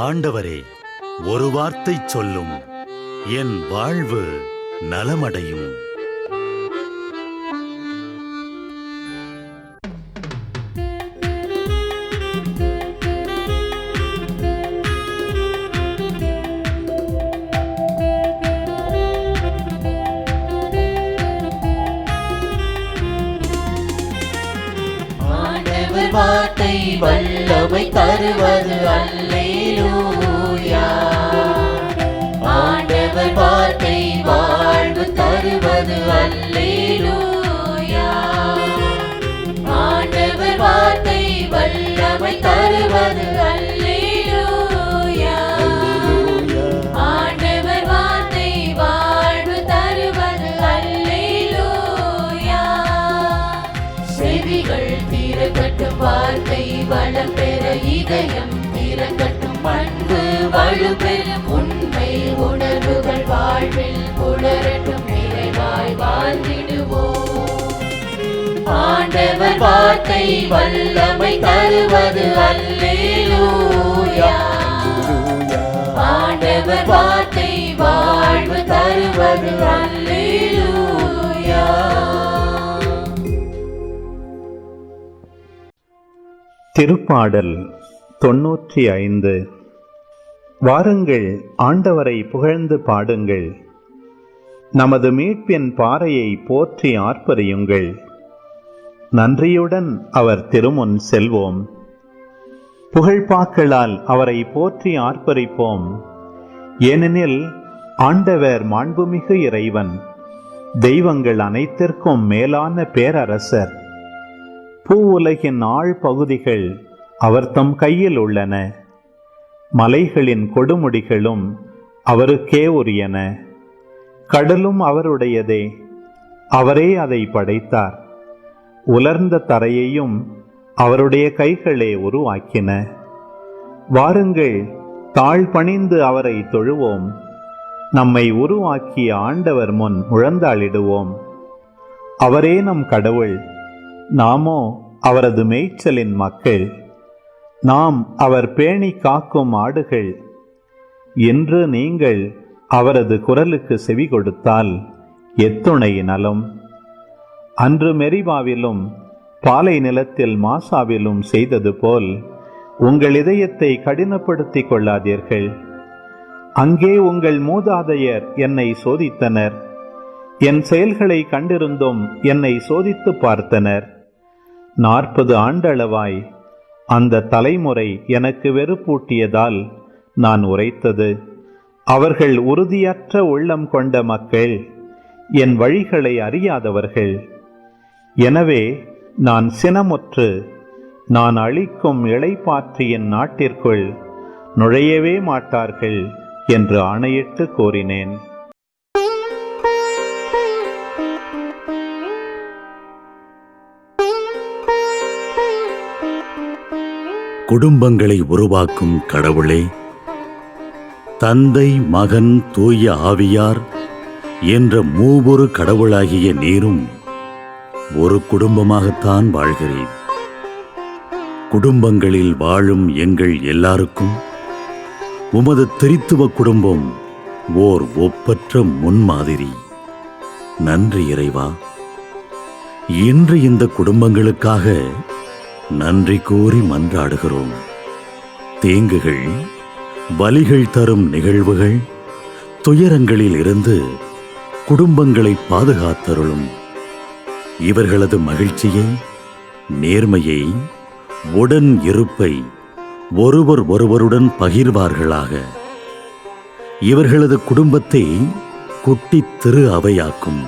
ஆண்டவரே, ஒரு வார்த்தை சொல்லும், என் வாழ்வு நலமடையும். வார்த்தை வல்லமை தருவது அல்லேலூயா. ஆண்டவர் வார்த்தை வாழ்வு தருவது அல்லேலூயா. ஆண்டவர் வார்த்தை வல்லமை தருவது அல்லேலூயா. ஆண்டவர் வார்த்தை வாழ்வு தருவது அல்லேலூயா. செவிகள் திறக்கட்டும், வார்த்தை வளம் பெற இதயம் திறக்கட்டும், அன்பு வலுப்பெறும், உண்மை உணர்வுகள் வாழ்வில் புலரட்டும், நிறைவாய் வாழ்ந்திடுவோம். ஆண்டவர் வார்த்தை வல்லமை தருவது அல்லேலூயா. ஆண்டவர் வார்த்தை வாழ்வு தருவது அல்லேலூயா. திருப்பாடல் 95. வாருங்கள், ஆண்டவரை புகழ்ந்து பாடுங்கள். நமது மீட்பின் பாறையை போற்றி ஆர்ப்பரியுங்கள். நன்றியுடன் அவர் திருமுன் செல்வோம். புகழ்பாக்களால் அவரை போற்றி ஆர்ப்பரிப்போம். ஏனெனில் ஆண்டவர் மாண்புமிகு இறைவன், தெய்வங்கள் அனைத்திற்கும் மேலான பேரரசர். பூவுலகின் ஆழ்பகுதிகள் அவர் தம் கையில் உள்ளன. மலைகளின் கொடுமுடிகளும் அவருக்கே உரியன. கடலும் அவருடையதே, அவரே அதை படைத்தார். உலர்ந்த தரையையும் அவருடைய கைகளே உருவாக்கின. வாருங்கள், தாழ்பணிந்து அவரை தொழுவோம். நம்மை உருவாக்கிய ஆண்டவர் முன் முழந்தாளிடுவோம். அவரே நம் கடவுள், நாமோ அவரது மேய்ச்சலின் மக்கள். நாம் அவர் பேணி காக்கும் ஆடுகள். இன்று நீங்கள் அவரது குரலுக்கு செவி கொடுத்தால் எத்துணை நலம். அன்று மெரிபாவிலும் பாலை நிலத்தில் மாசாவிலும் செய்தது போல் உங்கள் இதயத்தை கடினப்படுத்திக் கொள்ளாதீர்கள். அங்கே உங்கள் மூதாதையர் என்னை சோதித்தனர். என் செயல்களை கண்டிருந்தும் என்னை சோதித்து பார்த்தனர். 40 ஆண்டளவாய் அந்த தலைமுறை எனக்கு வெறுப்பூட்டியதால் நான் உரைத்தது. அவர்கள் உறுதியற்ற உள்ளம் கொண்ட மக்கள், என் வழிகளை அறியாதவர்கள். எனவே நான் சினமுற்று, நான் அளிக்கும் இளைப்பாற்றியின் நாட்டிற்குள் நுழையவே மாட்டார்கள் என்று ஆணையிட்டு கூறினேன். குடும்பங்களை உருவாக்கும் கடவுளே, தந்தை, மகன், தூய ஆவியார் என்ற மூவொரு கடவுளாகிய நீரும் ஒரு குடும்பமாகத்தான் வாழ்கிறேன். குடும்பங்களில் வாழும் எங்கள் எல்லாருக்கும் உமது திரித்துவ குடும்பம் ஓர் ஒப்பற்ற முன்மாதிரி. நன்றி இறைவா. இன்று இந்த குடும்பங்களுக்காக நன்றி கூறி மன்றாடுகிறோம். தீங்குகள், வலிகள் தரும் நிகழ்வுகள், துயரங்களில் இருந்து குடும்பங்களை பாதுகாத்தருளும். இவர்களது மகிழ்ச்சியை, நேர்மையை, உடன் இருப்பை ஒருவர் ஒருவருடன் பகிர்வார்களாக. இவர்களது குடும்பத்தை குட்டி திரு அவையாக்கும்.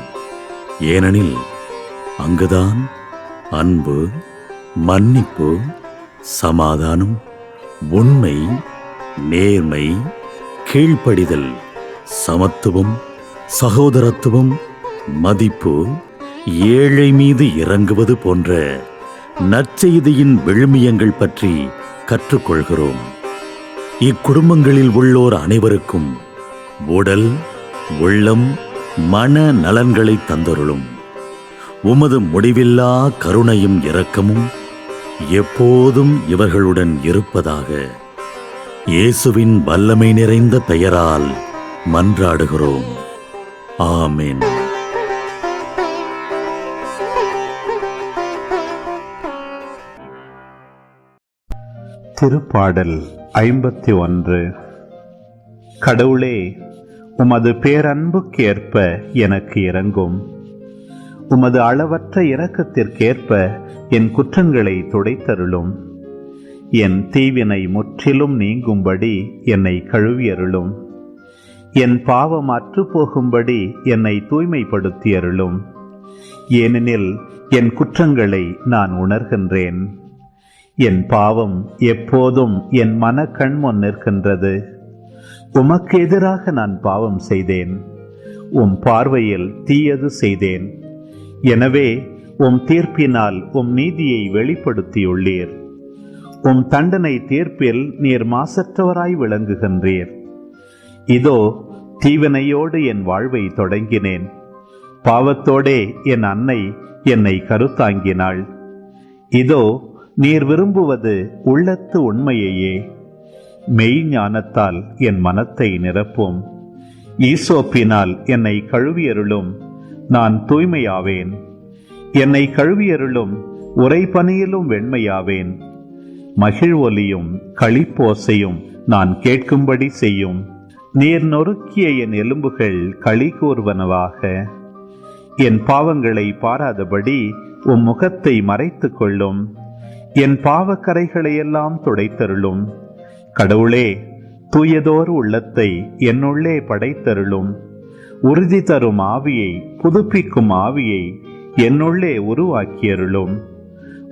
ஏனெனில் அங்குதான் அன்பு, மன்னிப்பு, சமாதானம், உண்மை, நேர்மை, கீழ்ப்படிதல், சமத்துவம், சகோதரத்துவம், மதிப்பு, ஏழை மீது இறங்குவது போன்ற நற்செய்தியின் விழுமியங்கள் பற்றி கற்றுக்கொள்கிறோம். இக்குடும்பங்களில் உள்ளோர் அனைவருக்கும் உடல், உள்ளம், மன நலன்களை தந்தருளும். உமது முடிவில்லா கருணையும் இரக்கமும் எப்போதும் இவர்களுடன் இருப்பதாக. இயேசுவின் வல்லமை நிறைந்த பெயரால் மன்றாடுகிறோம். ஆமென். திருப்பாடல் 51. கடவுளே, உமது பேரன்புக்கேற்ப எனக்கு இரங்கும். உமது அளவற்ற இரக்கத்திற்கேற்ப என் குற்றங்களை துடைத்தருளும். என் தீவினை முற்றிலும் நீங்கும்படி என்னை கழுவியருளும். என் பாவம் அற்றுப்போகும்படி என்னை தூய்மைப்படுத்தியருளும். ஏனெனில் என் குற்றங்களை நான் உணர்கின்றேன். என் பாவம் எப்போதும் என் மனக்கண் முன் நிற்கின்றது. உமக்கு எதிராக நான் பாவம் செய்தேன். உம் பார்வையில் தீயது செய்தேன். எனவே உம் தீர்ப்பினால் உம் நீதியை வெளிப்படுத்தியுள்ளீர். உம் தண்டனை தீர்ப்பில் நீர் மாசற்றவராய் விளங்குகின்றீர். இதோ தீவினையோடு என் வாழ்வை தொடங்கினேன். பாவத்தோடே என் அன்னை என்னை கருத்தாங்கினாள். இதோ நீர் விரும்புவது உள்ளத்து உண்மையையே. மெய்ஞானத்தால் என் மனத்தை நிரப்பும். ஈசோப்பினால் என்னை கழுவியருளும். நான் தூய்மையாவேன். என்னை கழுவியருளும். உறைபனியிலும் வெண்மையாவேன். மகிழ்வொலியும் களிப்போசையும் நான் கேட்கும்படி செய்யும். நீர் நொறுக்கிய என் எலும்புகள் களி கூர்வனவாக. என் பாவங்களை பாராதபடி உம் முகத்தை மறைத்து கொள்ளும். என் பாவக்கரைகளையெல்லாம் துடைத்தருளும். கடவுளே, தூயதோர் உள்ளத்தை என்னுள்ளே படைத்தருளும். உறுதி தரும் ஆவியை, புதுப்பிக்கும் ஆவியை என்னுள்ளே உருவாக்கியருளும்.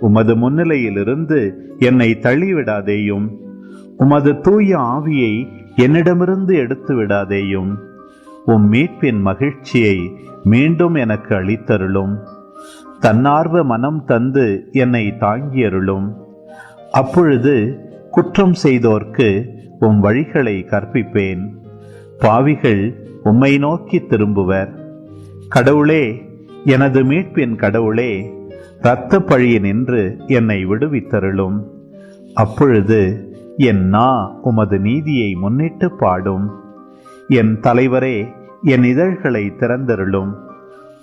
உமது முன்னிலையிலிருந்து என்னை தள்ளிவிடாதேயும். உமது தூய ஆவியை என்னிடமிருந்து எடுத்து விடாதேயும். உம் மீட்பின் மகிழ்ச்சியை மீண்டும் எனக்கு அளித்தருளும். தன்னார்வ மனம் தந்து என்னை தாங்கியருளும். அப்பொழுது குற்றம் செய்தோர்க்கு உம் வழிகளை கற்பிப்பேன். பாவிகள் உம்மை நோக்கி திரும்புவர். கடவுளே, எனது மீட்பின் கடவுளே, இரத்த பழியினின்று என்னை விடுவித்தருளும். அப்பொழுது என் நா உமது நீதியை முன்னிட்டு பாடும். என் தலைவரே, என் இதழ்களை திறந்தருளும்.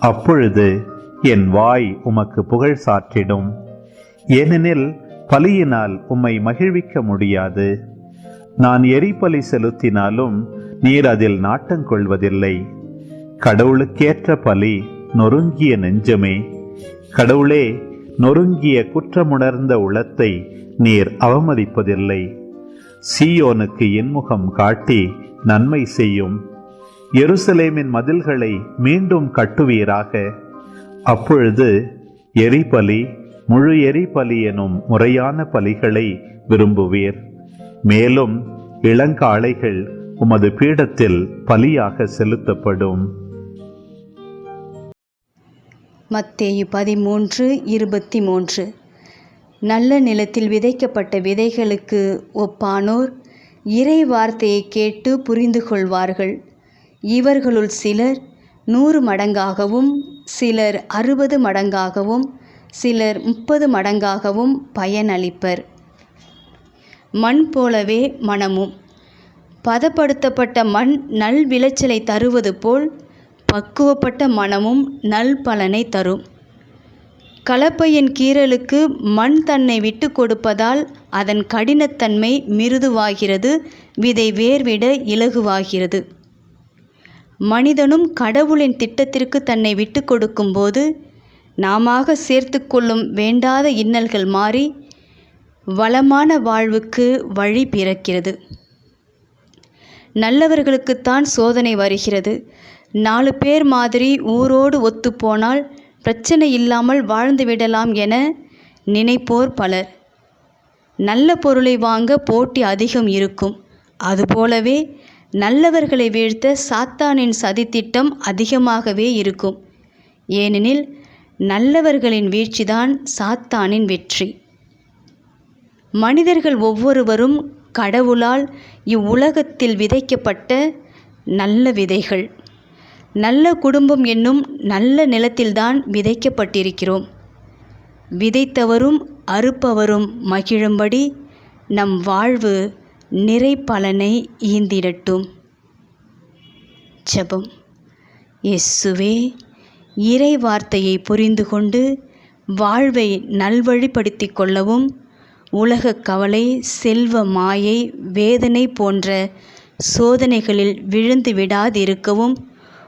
அப்பொழுது என் வாய் உமக்கு புகழ் சாற்றிடும். ஏனெனில் பலியினால் உம்மை மகிழ்விக்க முடியாது. நான் எரிபலி செலுத்தினாலும் நீர் அதில் நாட்டங்கொள்வதில்லை. கடவுளுக்கேற்ற பலி நொறுங்கிய நெஞ்சமே. கடவுளே, நொறுங்கிய குற்றமுணர்ந்த உள்ளத்தை நீர் அவமதிப்பதில்லை. சீயோனுக்கு இன்முகம் காட்டி நன்மை செய்யும். எருசலேமின் மதில்களை மீண்டும் கட்டுவீராக. அப்பொழுது எரிபலி, முழு எரிபலி எனும் முறையான பலிகளை விரும்புவீர். மேலும் இளங்காளைகள் உமது பீடத்தில் பலியாக செலுத்தப்படும். மத்தேயு 13:23. நல்ல நிலத்தில் விதைக்கப்பட்ட விதைகளுக்கு ஒப்பானோர் இறை வார்த்தையை கேட்டு புரிந்து கொள்வார்கள். இவர்களுள் சிலர் 100 மடங்காகவும், சிலர் 60 மடங்காகவும், சிலர் 30 மடங்காகவும் பயனளிப்பர். மண் போலவே மனமும். பதப்படுத்தப்பட்ட மண் நல் விளைச்சலை தருவது போல் பக்குவப்பட்ட மனமும் நல் பலனை தரும். கலப்பையின் கீறலுக்கு மண் தன்னை விட்டு கொடுப்பதால் அதன் கடினத்தன்மை மிருதுவாகிறது, விதை வேர்விட இலகுவாகிறது. மனிதனும் கடவுளின் திட்டத்திற்கு தன்னை விட்டு கொடுக்கும்போது நாமாக சேர்த்து கொள்ளும் வேண்டாத இன்னல்கள் மாறி வளமான வாழ்வுக்கு வழி பிறக்கிறது. நல்லவர்களுக்குத்தான் சோதனை வருகிறது. 4 பேர் மாதிரி ஊரோடு ஒத்துப்போனால் பிரச்சனை இல்லாமல் வாழ்ந்து விடலாம் என நினைப்போர் பலர். நல்ல பொருளை வாங்க போட்டி அதிகம் இருக்கும். அதுபோலவே நல்லவர்களை வீழ்த்த சாத்தானின் சதித்திட்டம் அதிகமாகவே இருக்கும். ஏனெனில் நல்லவர்களின் வீழ்ச்சிதான் சாத்தானின் வெற்றி. மனிதர்கள் ஒவ்வொருவரும் கடவுளால் இவ்வுலகத்தில் விதைக்கப்பட்ட நல்ல விதைகள். நல்ல குடும்பம் என்னும் நல்ல நிலத்தில்தான் விதைக்கப்பட்டிருக்கிறோம். விதைத்தவரும் அறுப்பவரும் மகிழும்படி நம் வாழ்வு நிறை பலனை ஈந்திடட்டும். ஜெபம். இயேசுவே, இறை வார்த்தையை புரிந்து கொண்டு வாழ்வை நல்வழிப்படுத்திக் கொள்ளவும், உலக கவலை, செல்வ மாயை, வேதனை போன்ற சோதனைகளில் விழுந்து விடாதிருக்கவும்,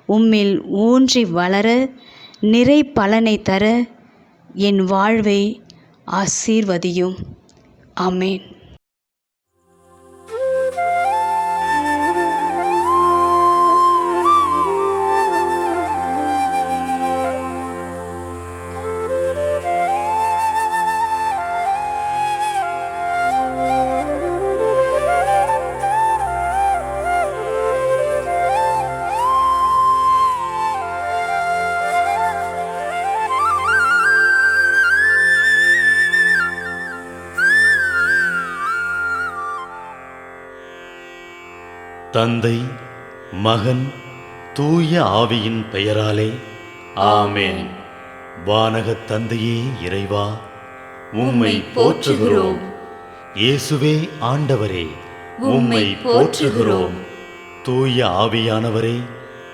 உம்மில் ஊன்றி வளர, நிறை பலனை தர என் வாழ்வை ஆசீர்வதியும். ஆமென். தந்தை, மகன், தூய ஆவியின் பெயராலே ஆமென். வானகத் தந்தையே இறைவா, உம்மை போற்றுகிறோம். இயேசுவே ஆண்டவரே, உம்மை போற்றுகிறோம். தூய ஆவியானவரே,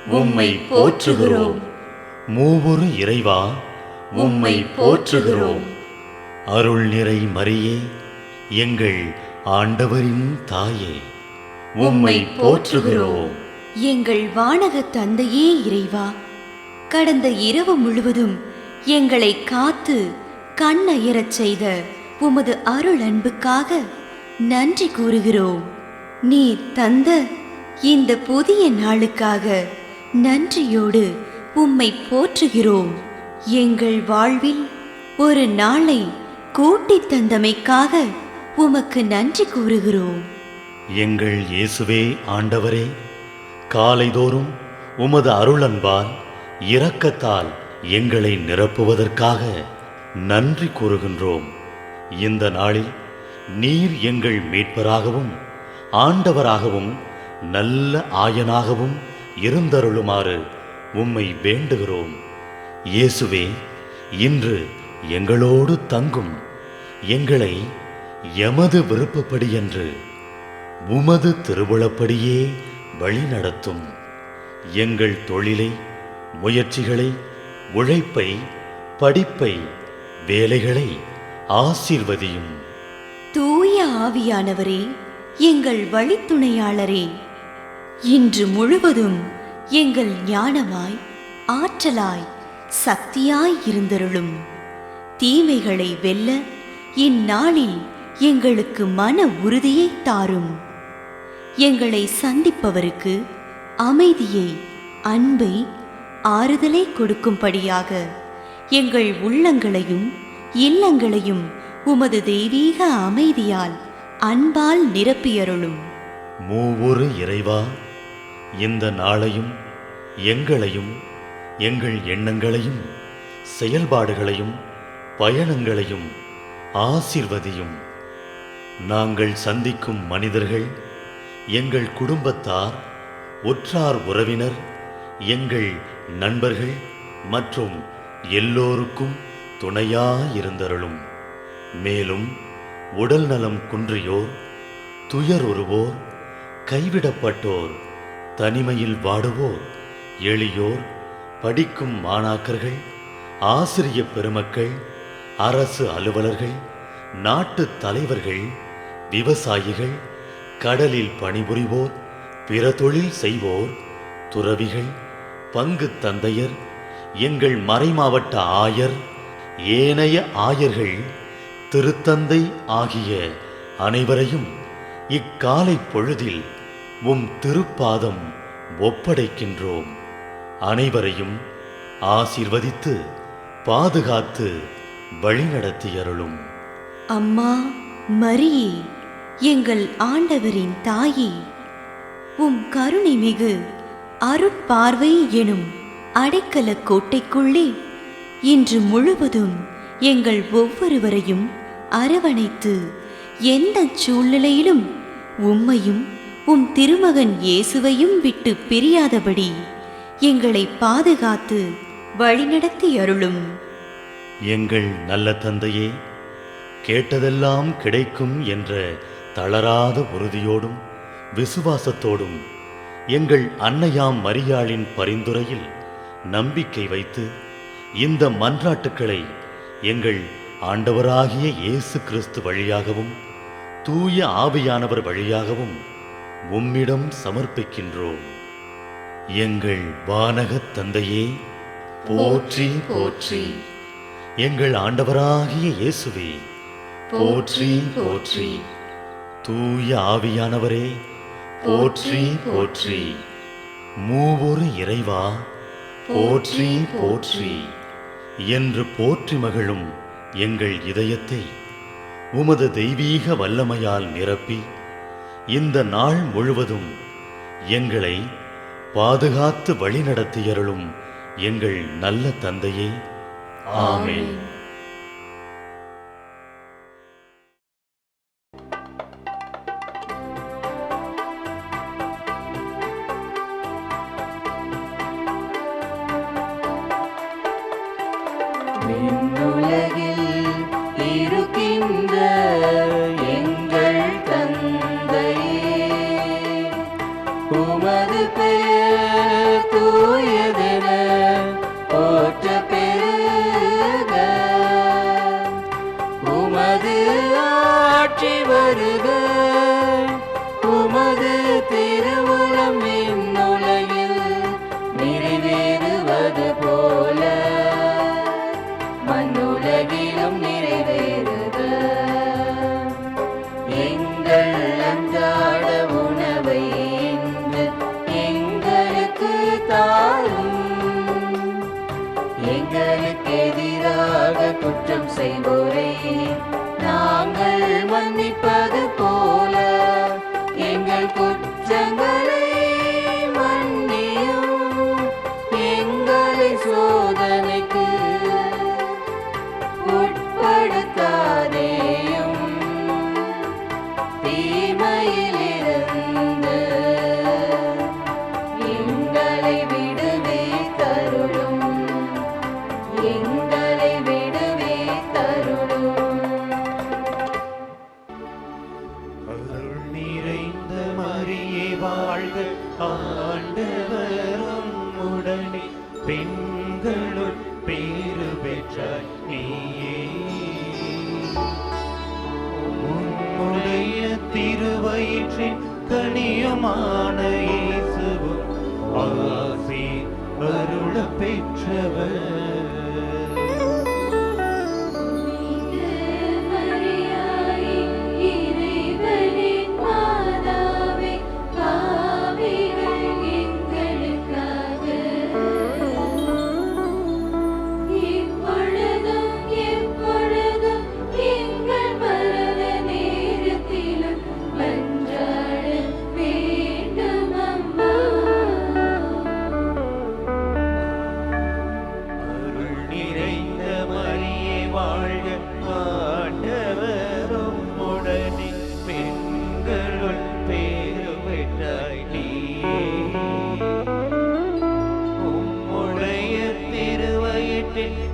உம்மை போற்றுகிறோம். மூவொரு இறைவா, உம்மை போற்றுகிறோம். அருள் நிறை மரியே, எங்கள் ஆண்டவரின் தாயே, உம்மை போற்றுகிறோம். எங்கள் வானக தந்தையே இறைவா, கடந்த இரவு முழுவதும் எங்களை காத்து கண்ணயரச் செய்த உமது அருள் அன்புக்காக நன்றி கூறுகிறோம். நீர் தந்த இந்த புதிய நாளுக்காக நன்றியோடு உம்மை போற்றுகிறோம். எங்கள் வாழ்வில் ஒரு நாளை கூட்டித் தந்தமைக்காக உமக்கு நன்றி கூறுகிறோம். எங்கள் இயேசுவே ஆண்டவரே, காலைதோறும் உமது அருளன்பால் இரக்கத்தால் எங்களை நிரப்புவதற்காக நன்றி கூறுகின்றோம். இந்த நாளில் நீர் எங்கள் மீட்பராகவும் ஆண்டவராகவும் நல்ல ஆயனாகவும் இருந்தருளுமாறு உம்மை வேண்டுகிறோம். இயேசுவே, இன்று எங்களோடு தங்கும். எங்களை எமது விருப்பப்படியன்று உமது திருவுளப்படியே வழிநடத்தும். எங்கள் தொழிலை, முயற்சிகளை, உழைப்பை, படிப்பை, வேலைகளை ஆசீர்வதியும். தூய ஆவியானவரே, எங்கள் வழித்துணையாளரே, இன்று முழுவதும் எங்கள் ஞானமாய், ஆற்றலாய், சக்தியாய் இருந்தருளும். தீமைகளை வெல்ல இந்நாளில் எங்களுக்கு மன உறுதியை தாரும். எங்களை சந்திப்பவருக்கு அமைதியை, அன்பை, ஆறுதலை கொடுக்கும்படியாக எங்கள் உள்ளங்களையும் இல்லங்களையும் உமது தெய்வீக அமைதியால், அன்பால் நிரப்பியருளும். மூவொரு இறைவா, இந்த நாளையும் எங்களையும் எங்கள் எண்ணங்களையும் செயல்பாடுகளையும் பயணங்களையும் ஆசீர்வதியும். நாங்கள் சந்திக்கும் மனிதர்கள், எங்கள் குடும்பத்தார், உற்றார் உறவினர், எங்கள் நண்பர்கள் மற்றும் எல்லோருக்கும் துணையாயிருந்தருளும். மேலும் உடல் நலம் குன்றியோர், துயருறுவோர், கைவிடப்பட்டோர், தனிமையில் வாடுவோர், எளியோர், படிக்கும் மாணாக்கர்கள், ஆசிரிய பெருமக்கள், அரசு அலுவலர்கள், நாட்டு தலைவர்கள், விவசாயிகள், கடலில் பணிபுரிவோர், பிற தொழில் செய்வோர், துறவிகள், பங்கு தந்தையர், எங்கள் மறைமாவட்ட ஆயர், ஏனைய ஆயர்கள், திருத்தந்தை ஆகிய அனைவரையும் இக்காலை பொழுதில் உம் திருப்பாதம் ஒப்படைக்கின்றோம். அனைவரையும் ஆசீர்வதித்து பாதுகாத்து வழிநடத்தியருளும். அம்மா மரியே, எங்கள் ஆண்டவரின் தாயே, உம் கருணை மிகு அருட்பார்வை எனும் அடைக்கல கோட்டைக்குள்ளே இன்று முழுவதும் எங்கள் ஒவ்வொருவரையும் அரவணைத்து, எந்த சூழ்நிலையிலும் உம்மையும் உம் திருமகன் இயேசுவையும் விட்டு பிரியாதபடி எங்களை பாதுகாத்து வழிநடத்தி அருளும். எங்கள் நல்ல தந்தையே, கேட்டதெல்லாம் கிடைக்கும் என்ற தளராத உறுதியோடும் விசுவாசத்தோடும் எங்கள் அன்னையாம் மரியாளின் பரிந்துரையில் நம்பிக்கை வைத்து இந்த மன்றாட்டுக்களை எங்கள் ஆண்டவராகிய இயேசு கிறிஸ்து வழியாகவும் தூய ஆவியானவர் வழியாகவும் உம்மிடம் சமர்ப்பிக்கின்றோம். எங்கள் வானகத் தந்தையே, போற்றி போற்றி. எங்கள் ஆண்டவராகிய இயேசுவே, போற்றி போற்றி. தூய ஆவியானவரே, போற்றி போற்றி. மூவொரு இறைவா, போற்றி போற்றி என்று போற்றி மகிழும் எங்கள் இதயத்தை உமது தெய்வீக வல்லமையால் நிரப்பி இந்த நாள் முழுவதும் எங்களை பாதுகாத்து வழிநடத்தியருளும் எங்கள் நல்ல தந்தையே, ஆமென். விண்ணுலகில் இருக்கின்ற எங்கள் தந்தையே, உமது பெயர் தூயதென போற்றப் பெறுக. உமது ஆட்சி வருக. உமது திருவுளம் விண்ணுலகில் நிறைவேறுவது போல மண்ணுலகிலும் நிறைவேறுக. எங்கள் அன்றாட உணவை இன்று எங்களுக்கு தாரும். எங்களுக்கு எதிராக குற்றம் செய்வோரை நாங்கள் மன்னிப்பது போல எங்கள் குற்றங்களை மன்னியும். எங்களை சோதனைக்கு உட்படுத்தாதேயும், தீமையிலிருந்து எங்களை விடுவித்தருளும். எங்களை விடுவித்தருளும். அருள் நிறைந்த மரியே வாழ்க, ஆண்டவரும் உடனே பெண்களுள் பேறு பெற்றாய் நீயே. உம்முடைய திருவயிற்றின் கனியுமான இயேசுவும் ஆசி அருள பெற்றவர்.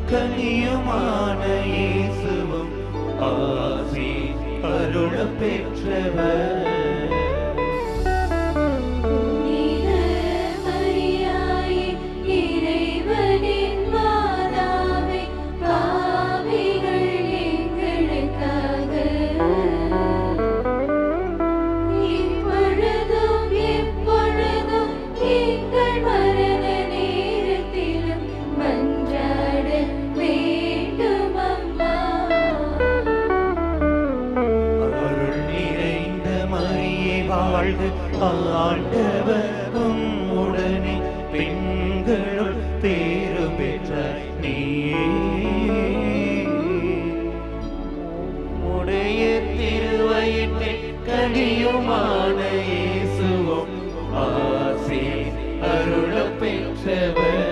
கனியுமான இயேசுவும் ஆசி அருள பெற்றவர். வாழ்க, ஆண்டவரும் உடனே பெண்களுள் பேறு பெற்றாய் நீயே. உடைய திருவயிற்றின் கனியுமான இயேசுவும் ஆசி அருள பெற்றவர்.